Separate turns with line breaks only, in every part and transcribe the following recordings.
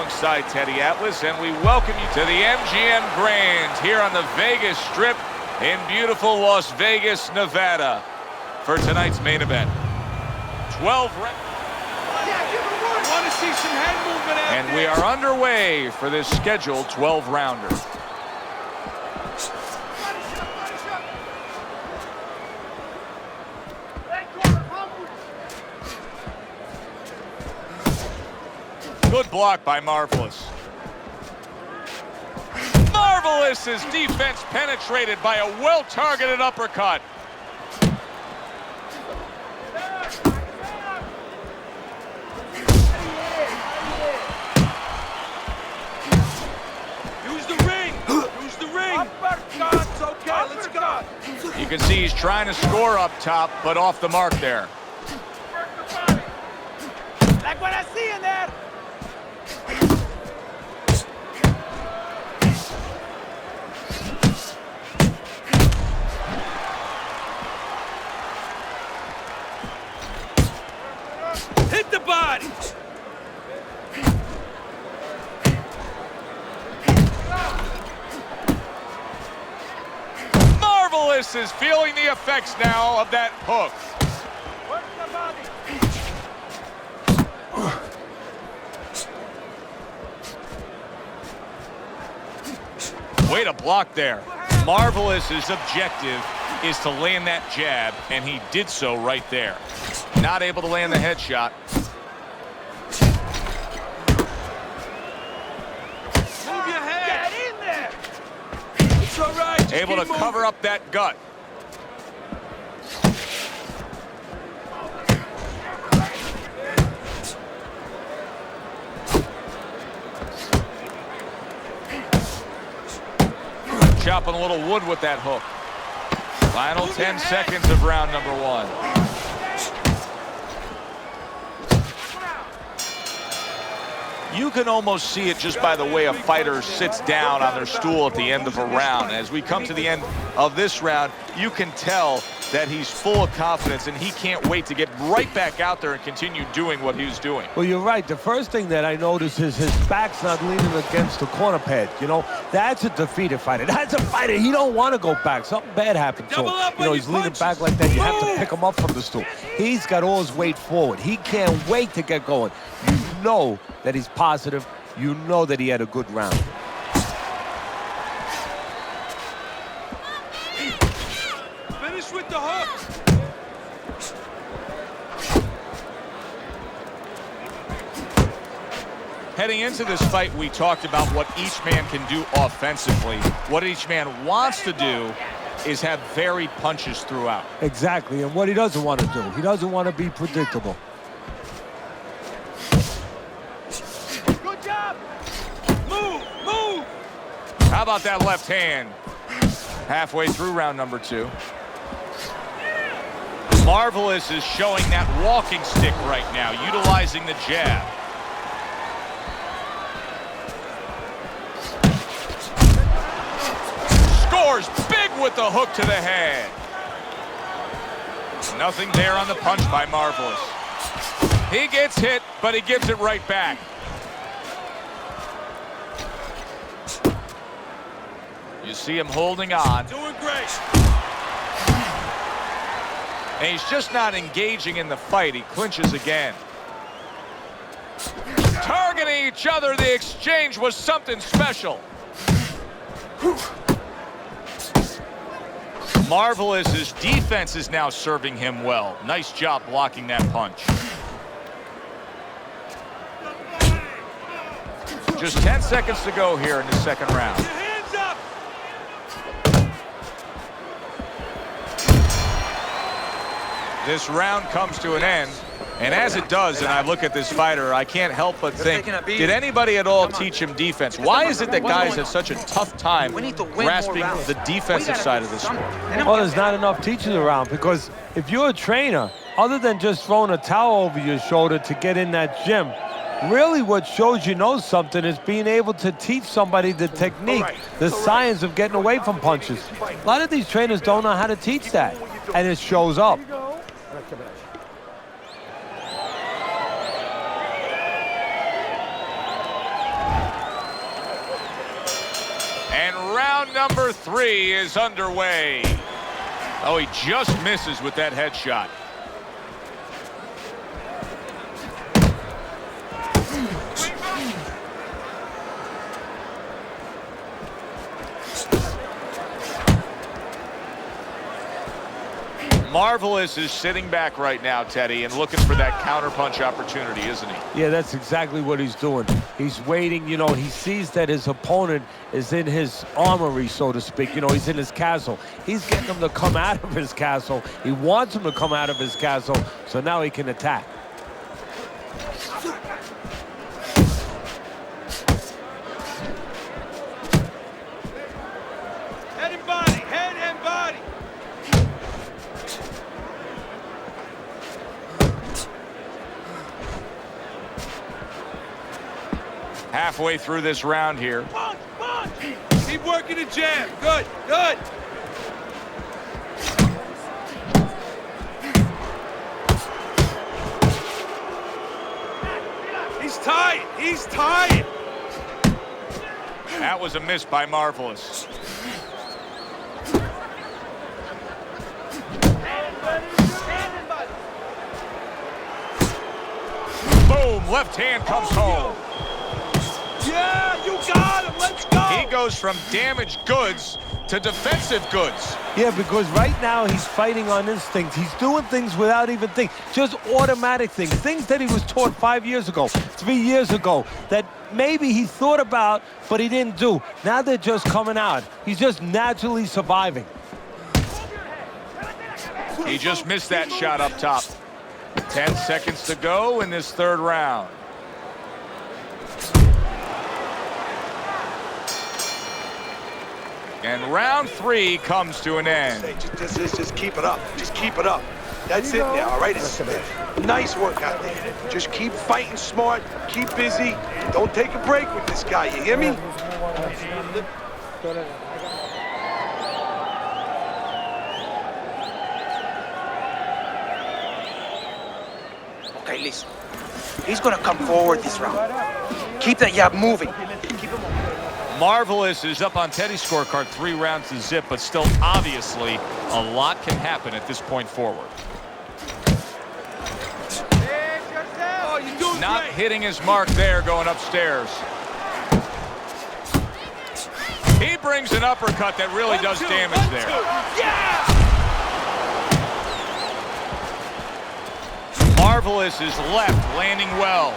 alongside Teddy Atlas, and we welcome you to the MGM Grand here on the Vegas Strip in beautiful Las Vegas, Nevada, for tonight's main event. 12 rounds.
I want to see some head movement out
and
there.
we are underway for this scheduled 12-rounder. Good block by Marvelous. Marvelous's defense penetrated by a well-targeted uppercut.
Use the ring. Use the ring. Uppercuts. Okay, let's go.
You can see he's trying to score up top, but off the mark there.
Like what I see in there. Hit the body.
Marvelous is feeling the effects now of that hook.
Work the body.
Way to block there. Marvelous's objective is to land that jab, and he did so right there. Not able to land the headshot.
Move your head. Get in there. It's all right. Just
Able to
keep
cover
moving.
up that gut. Chopping a little wood with that hook. Final 10 seconds of round number one. You can almost see it just by the way a fighter sits down on their stool at the end of a round. As we come to the end of this round, you can tell that he's full of confidence and he can't wait to get right back out there and continue doing what he's doing.
Well, you're right. The first thing that I notice is his back's not leaning against the corner pad. You know, that's a defeated fighter. That's a fighter. He don't want to go back. Something bad happened to him. You know, he's leaning back like that. You have to pick him up from the stool. He's got all his weight forward. He can't wait to get going. You know that he's positive. You know that he had a good round.
Finish with the hook.
Heading into this fight, we talked about what each man can do offensively. What each man wants to do is have varied punches throughout.
Exactly, and what he doesn't want to do. He doesn't want to be predictable.
Good job. Move. Move.
How about that left hand? Halfway through round number two. Marvelous is showing that walking stick right now, utilizing the jab. Scores big with the hook to the head. Nothing there on the punch by Marvelous. He gets hit, but he gives it right back. You see him holding on.
Doing great.
And he's just not engaging in the fight. He clinches again. Targeting each other, the exchange was something special. Marvelous's defense is now serving him well. Nice job blocking that punch. Just 10 seconds to go here in the second round.
Your hands up.
This round comes to an end, and as it does, and I look at this fighter, I can't help but think, did anybody at all teach him defense? Why is it that guys have such a tough time grasping the defensive side of the sport?
Well, there's not enough teachers around, because if you're a trainer, other than just throwing a towel over your shoulder to get in that gym, really what shows you know something is being able to teach somebody the technique, the science of getting away from punches. A lot of these trainers don't know how to teach that, and it shows up.
And round number 3 is underway. Oh, he just misses with that headshot. Marvelous is sitting back right now, Teddy, and looking for that counterpunch opportunity, isn't he?
Yeah, that's exactly what he's doing. He's waiting, you know, he sees that his opponent is in his armory, so to speak. You know, he's in his castle. He's getting him to come out of his castle. He wants him to come out of his castle, so now he can attack.
Head and body, head and body.
Halfway through this round here.
Punch, punch. Keep working the jab. Good, good. He's tired. He's tired.
That was a miss by Marvelous. Boom, left hand comes home.
Yeah, you got him. Let's go.
He goes from damaged goods to defensive goods.
Yeah, because right now he's fighting on instinct. He's doing things without even thinking. Just automatic things. Things that he was taught 5 years ago, 3 years ago, that maybe he thought about, but he didn't do. Now they're just coming out. He's just naturally surviving.
He just missed that shot up top. 10 seconds to go in this 3rd round. And round 3 comes to an end.
Just keep it up. Just keep it up. That's it now, all right? It's nice work out there. Just keep fighting smart, keep busy. Don't take a break with this guy, you hear me?
Okay, listen. He's gonna come forward this round. Keep that jab moving.
Marvelous is up on Teddy's scorecard, 3 rounds to zip, but still obviously a lot can happen at this point forward.
Oh, you're doing
Not
great.
hitting his mark there going upstairs. He brings an uppercut that really does damage there.
Yeah!
Marvelous is left, landing well.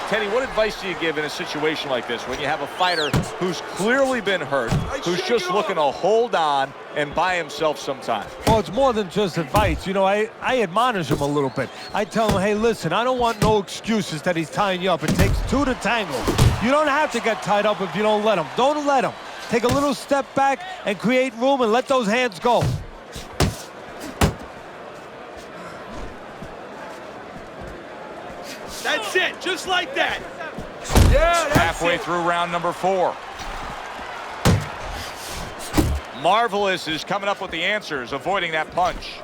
Teddy, what advice do you give in a situation like this when you have a fighter who's clearly been hurt, who's just looking to hold on and buy himself some time?
Well, it's more than just advice. You know, I admonish him a little bit. I tell him, hey, listen, I don't want no excuses that he's tying you up. It takes 2 to tango. You don't have to get tied up if you don't let him. Don't let him. Take a little step back and create room and let those hands go.
That's it, just like that. Yeah, that's
Halfway
it.
through round number 4. Marvelous is coming up with the answers, avoiding that punch.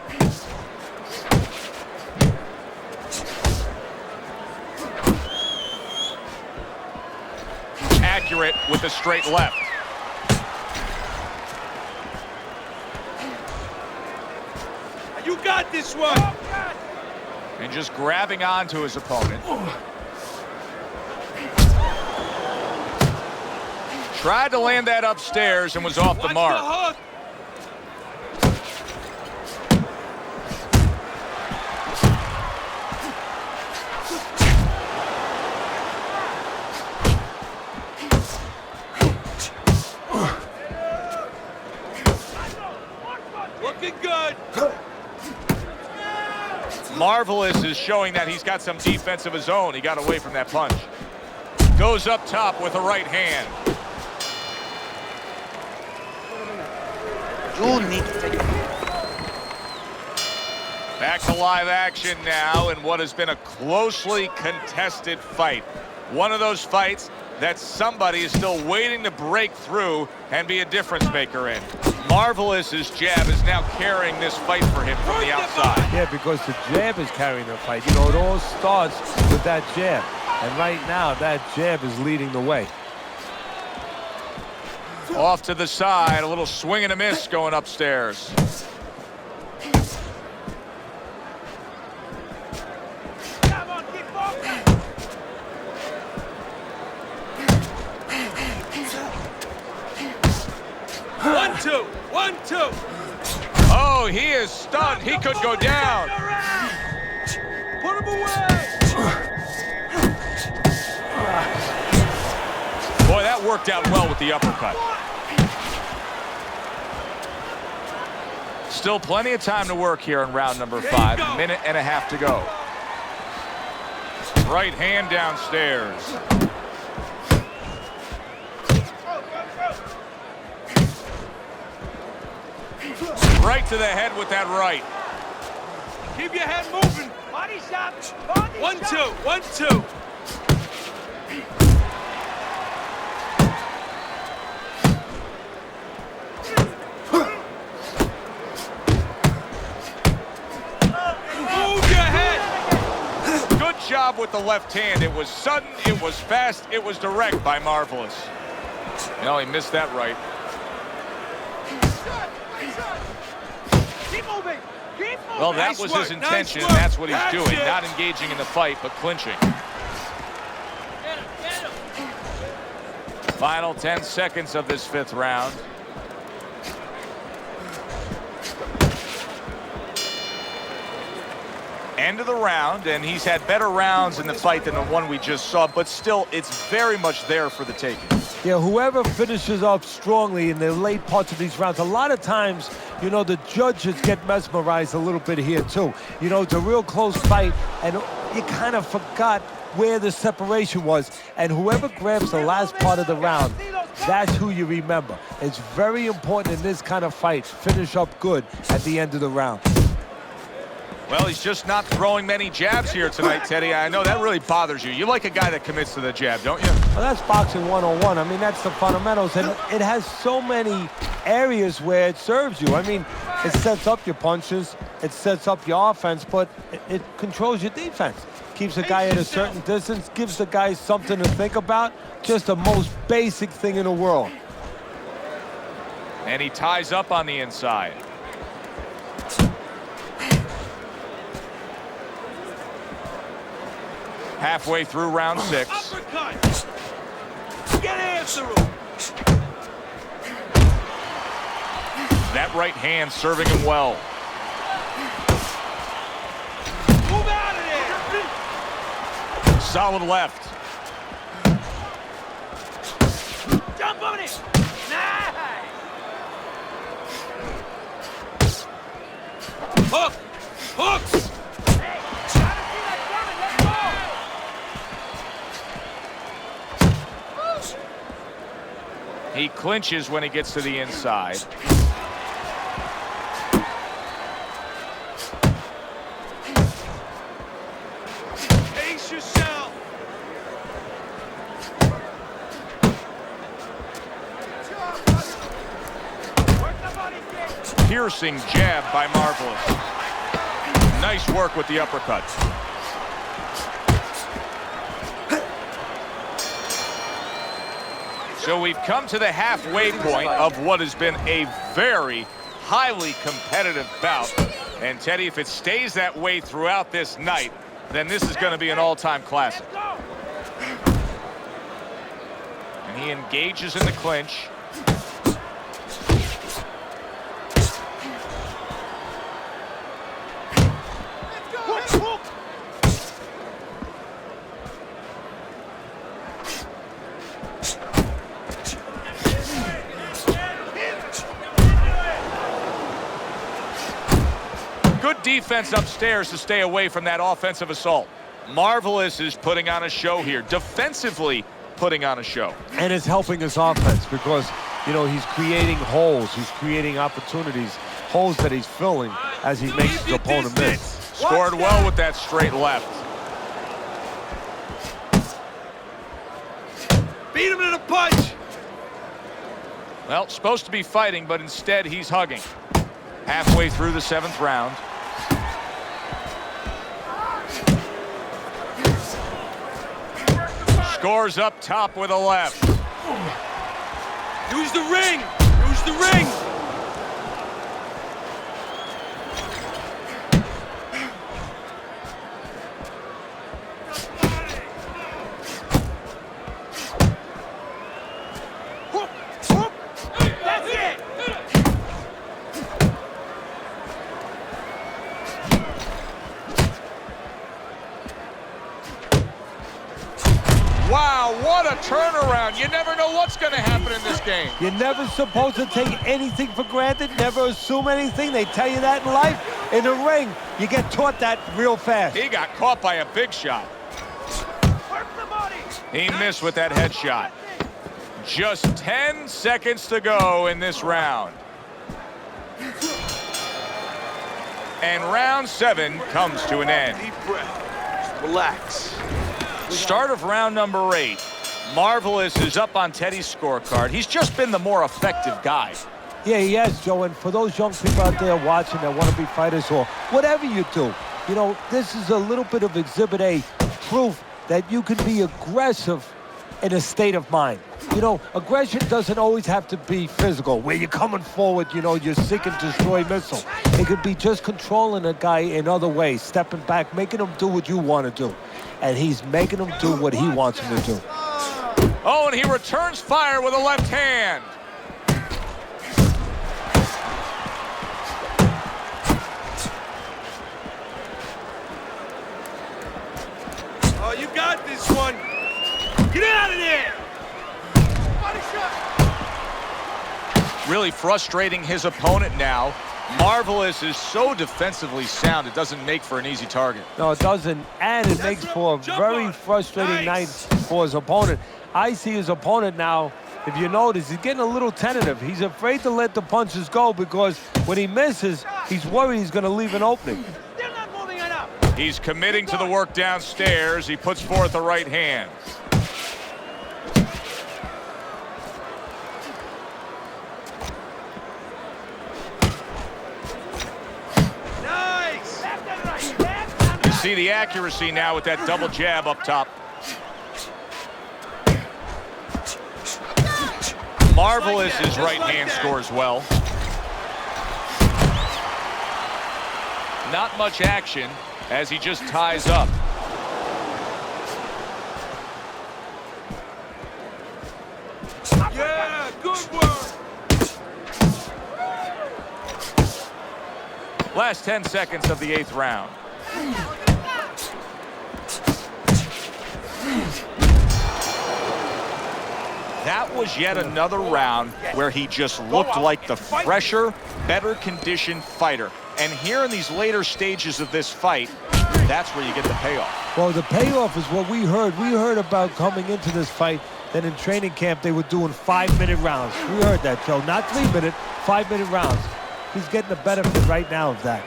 Accurate with the straight left.
You got this one.
And just grabbing onto his opponent. Tried to land that upstairs and was off the mark.
Watch the hook. Looking good.
Marvelous is showing that he's got some defense of his own. He got away from that punch. Goes up top with a right hand.
You need to take
Back to live action now in what has been a closely contested fight. One of those fights that somebody is still waiting to break through and be a difference maker in. Marvelous's jab is now carrying this fight for him from the outside.
Yeah, because the jab is carrying the fight. You know, it all starts with that jab. And right now, that jab is leading the way.
Off to the side, a little swing and a miss going upstairs.
Come on, keep walking. 1-2, 1-2.
Oh, he is stunned. He could go down.
Put him away.
Boy, that worked out well with the uppercut. Still plenty of time to work here in round number 5. A minute and a half to go. Right hand downstairs. Right to the head with that right.
Keep your head moving. Body shot. 1-2, 1-2. Move your head.
Good job with the left hand. It was sudden, it was fast, it was direct by Marvelous. No, he missed that right.
Keep moving. Keep moving.
Well, that was his intention, and that's what he's doing. Not engaging in the fight, but clinching. Final 10 seconds of this 5th round. End of the round, and he's had better rounds in the fight than the one we just saw, but still, it's very much there for the taking.
Yeah, whoever finishes off strongly in the late parts of these rounds, a lot of times, you know, the judges get mesmerized a little bit here, too. You know, it's a real close fight, and you kind of forgot where the separation was. And whoever grabs the last part of the round, that's who you remember. It's very important in this kind of fight, finish up good at the end of the round.
Well, he's just not throwing many jabs here tonight, Teddy. I know that really bothers you. You like a guy that commits to the jab, don't you?
Well, that's boxing 101. I mean, that's the fundamentals, and it has so many areas where it serves you. I mean, it sets up your punches, it sets up your offense, but it controls your defense. Keeps the guy at a certain distance, gives the guy something to think about. Just the most basic thing in the world.
And he ties up on the inside. Halfway through round 6.
Uppercut. Get after him.
That right hand serving him well.
Move out of there.
Solid left.
Jump on it. Nice. Hook. Hooks.
He clinches when he gets to the inside.
Pace yourself.
Piercing jab by Marvelous. Nice work with the uppercut. So we've come to the halfway point of what has been a very highly competitive bout. And Teddy, if it stays that way throughout this night, then this is going to be an all-time classic. And he engages in the clinch. Good defense upstairs to stay away from that offensive assault. Marvelous is putting on a show here, defensively putting on a show.
And it's helping his offense because, you know, he's creating holes, he's creating opportunities, holes that he's filling as he makes his opponent miss.
Scored well with that straight left.
Beat him to the punch.
Well, supposed to be fighting, but instead he's hugging. Halfway through the 7th round. Scores up top with a left.
Use the ring! Use the ring!
That's it!
Wow, what a turnaround. You never know what's going to happen in this game.
You're never supposed to take anything for granted, never assume anything. They tell you that in life. In the ring, you get taught that real fast.
He got caught by a big shot. He missed with that headshot. Just 10 seconds to go in this round. And round 7 comes to an end.
Deep breath. Just relax.
Start of round number 8. Marvelous is up on Teddy's scorecard. He's just been the more effective guy.
Yeah, he has, Joe. And for those young people out there watching that want to be fighters or whatever you do, you know, this is a little bit of Exhibit A, proof that you can be aggressive in a state of mind. You know, aggression doesn't always have to be physical, where you're coming forward, you know, you're seek and destroy missile. It could be just controlling a guy in other ways, stepping back, making him do what you want to do. And he's making him do what he wants him to do.
Oh, and he returns fire with a left hand.
Oh, you got this one. Get out of there. Body shot.
Really frustrating his opponent now. Marvelous is so defensively sound, it doesn't make for an easy target.
No, it doesn't, and it makes for a very frustrating night for his opponent. I see his opponent now, if you notice, he's getting a little tentative. He's afraid to let the punches go because when he misses, he's worried he's going to leave an opening.
Still not moving enough.
He's committing to the work downstairs. He puts forth the right hand.
Nice.
Left and right. Left and
You
right.
see the accuracy now with that double jab up top. Marvelous's right hand scores well. Not much action as he just ties up.
Yeah, good work.
Last 10 seconds of the 8th round. That was yet another round where he just looked like the fresher, better conditioned fighter. And here in these later stages of this fight, that's where you get the payoff.
Well, the payoff is what we heard. We heard about coming into this fight that in training camp they were doing 5-minute rounds. We heard that, Joe. Not 3-minute, 5-minute rounds. He's getting the benefit right now of that.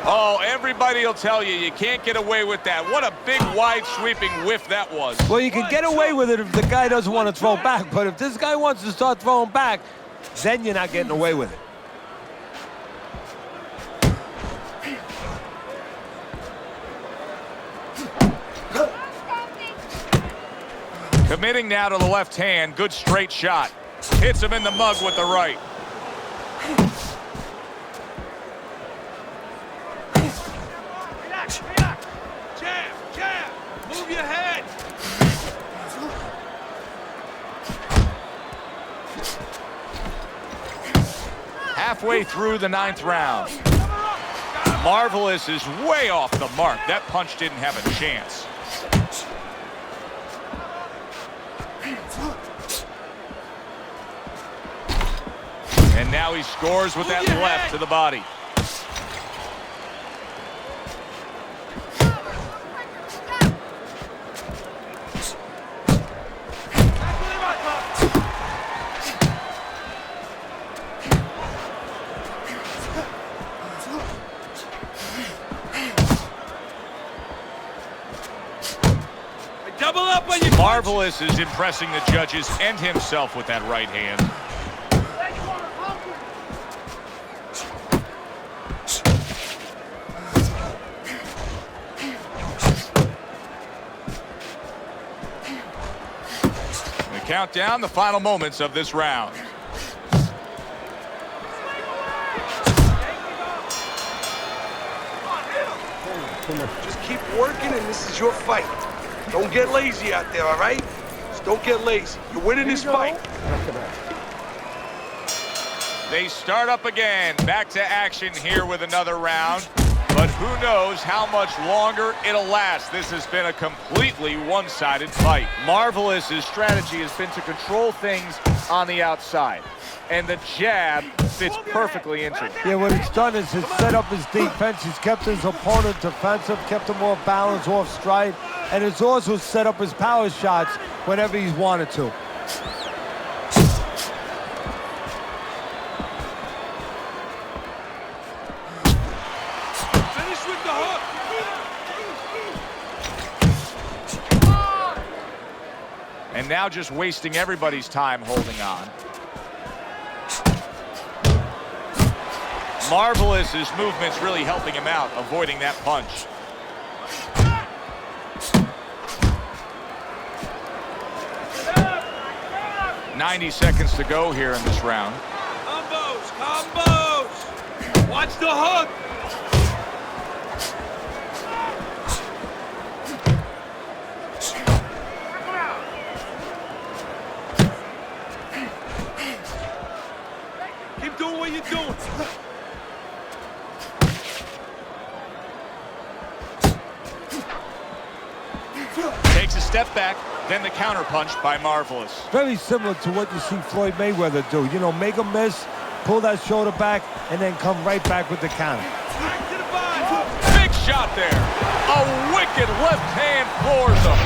Oh, everybody will tell you, you can't get away with that. What a big, wide, sweeping whiff that was.
Well, you can get away with it if the guy doesn't want to throw back, but if this guy wants to start throwing back, then you're not getting away with it.
Committing now to the left hand. Good straight shot. Hits him in the mug with the right.
Relax, relax. Jab, jab. Move your head.
Halfway through the 9th round. Marvelous is way off the mark. That punch didn't have a chance. And now he scores with that left to the body.
Double up on your
Marvelous is impressing the judges and himself with that right hand. count down the final moments of this round.
Just keep working, and this is your fight. Don't get lazy out there, all right? Just don't get lazy. You're winning this fight.
They start up again. Back to action here with another round. But who knows how much longer it'll last. This has been a completely one-sided fight. Marvelous's strategy has been to control things on the outside. And the jab fits perfectly into it.
Yeah, what he's done is he's set up his defense. He's kept his opponent defensive, kept him off balance, off stride. And it's also set up his power shots whenever he's wanted to.
Finish with the hook.
And now just wasting everybody's time holding on. Marvelous's movement's really helping him out, avoiding that punch. "90 seconds to go here in this round.
Combos, combos. Watch the hook. Keep doing what you're doing.
Takes a step back, then the counter punch by Marvelous.
Very similar to what you see Floyd Mayweather do. You know, make a miss, pull that shoulder back, and then come right back with the counter.
Back to the body.
Big shot there. A wicked left hand floors him.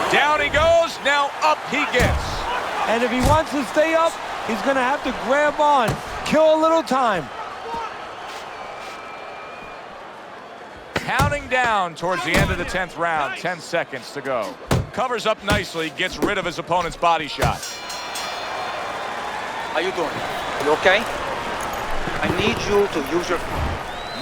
Down he goes, now up he gets.
And if he wants to stay up, he's going to have to grab on, kill a little time.
Counting down towards the end of the 10th round, 10 seconds to go. Covers up nicely, gets rid of his opponent's body shot.
How you doing? You okay? I need you to use your...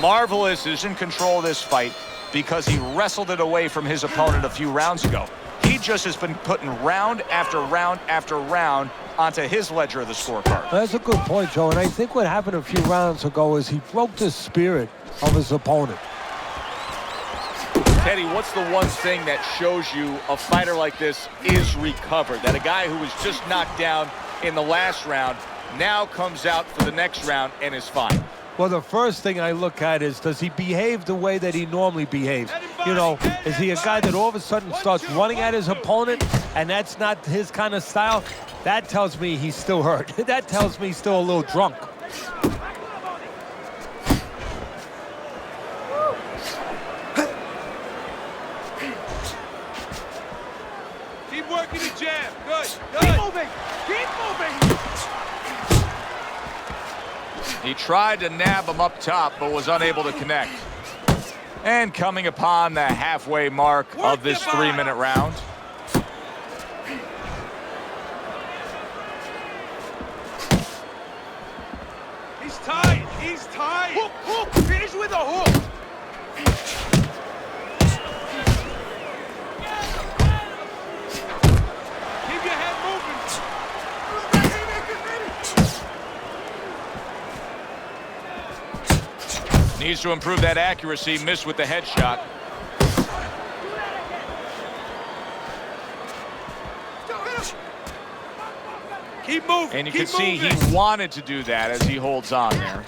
Marvelous is in control of this fight because he wrestled it away from his opponent a few rounds ago. He just has been putting round after round after round onto his ledger of the scorecard.
That's a good point, Joe. And I think what happened a few rounds ago is he broke the spirit of his opponent.
Teddy, what's the one thing that shows you a fighter like this is recovered? That a guy who was just knocked down in the last round now comes out for the next round and is fine.
Well, the first thing I look at is, does he behave the way that he normally behaves? You know, is he a guy that all of a sudden starts running at his opponent and that's not his kind of style? That tells me he's still hurt. That tells me he's still a little drunk.
Keep working the jab. Good, good. Keep moving. Keep moving.
He tried to nab him up top, but was unable to connect. And coming upon the halfway mark of this 3-minute round.
He's tight. He's tight. Hook, hook. Finish with a hook. Keep your head moving.
Needs to improve that accuracy. Missed with the headshot.
Keep moving.
And you can see he wanted to do that as he holds on there.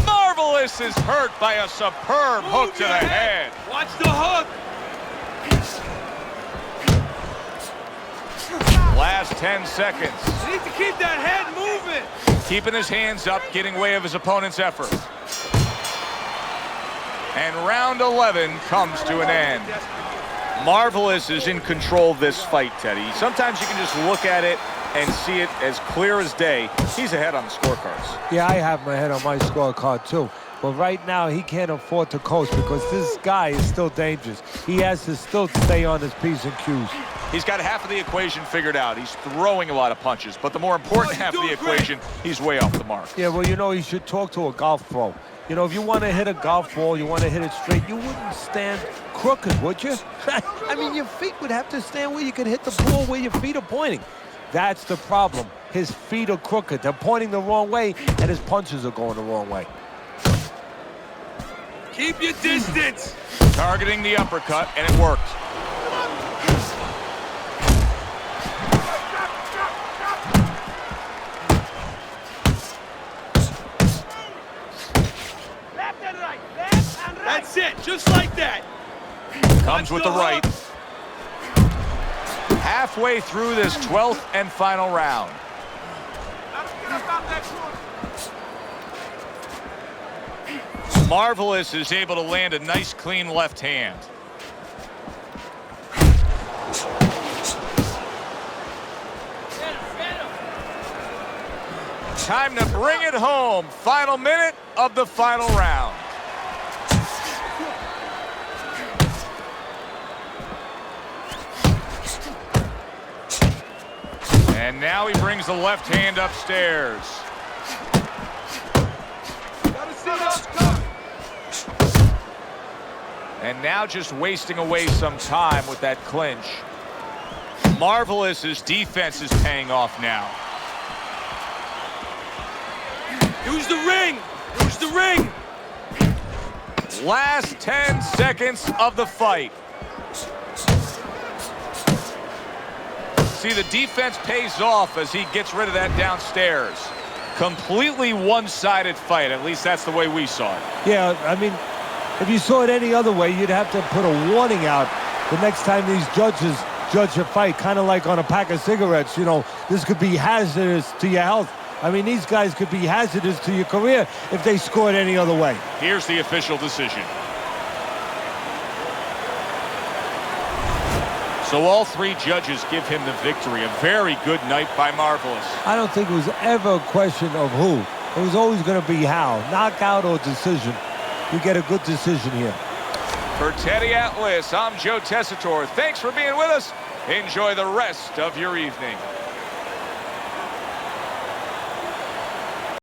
Marvelous is hurt by a superb hook to the head.
Watch the hook.
Last 10 seconds.
You need to keep that head moving.
Keeping his hands up, getting way of his opponent's effort. And round 11 comes to an end. Marvelous is in control of this fight, Teddy. Sometimes you can just look at it and see it as clear as day. He's ahead on the scorecards.
Yeah, I have my head on my scorecard, too. But right now, he can't afford to coast because this guy is still dangerous. He has to still stay on his P's and Q's.
He's got half of the equation figured out. He's throwing a lot of punches, but the more important half of the equation, he's way off the mark.
Yeah, well, you know, he should talk to a golf pro. You know, if you want to hit a golf ball, you want to hit it straight, you wouldn't stand crooked, would you? I mean, your feet would have to stand where you could hit the ball where your feet are pointing. That's the problem. His feet are crooked. They're pointing the wrong way, and his punches are going the wrong way.
Keep your distance.
Targeting the uppercut, and it worked.
That's it, just like that.
Comes with the right. Halfway through this 12th and final round. Marvelous is able to land a nice, clean left hand. Time to bring it home. Final minute of the final round. And now he brings the left hand upstairs. And now just wasting away some time with that clinch. Marvelous's defense is paying off now.
Use the ring. Use the ring.
Last 10 seconds of the fight. See, the defense pays off as he gets rid of that downstairs. Completely one-sided fight. At least that's the way we saw it.
Yeah, I mean, if you saw it any other way, you'd have to put a warning out the next time these judges judge a fight, kind of like on a pack of cigarettes. You know, this could be hazardous to your health. I mean, these guys could be hazardous to your career if they scored any other way.
Here's the official decision. So all three judges give him the victory. A very good night by Marvelous.
I don't think it was ever a question of who. It was always going to be how. Knockout or decision. You get a good decision here.
For Teddy Atlas, I'm Joe Tessitore. Thanks for being with us. Enjoy the rest of your evening.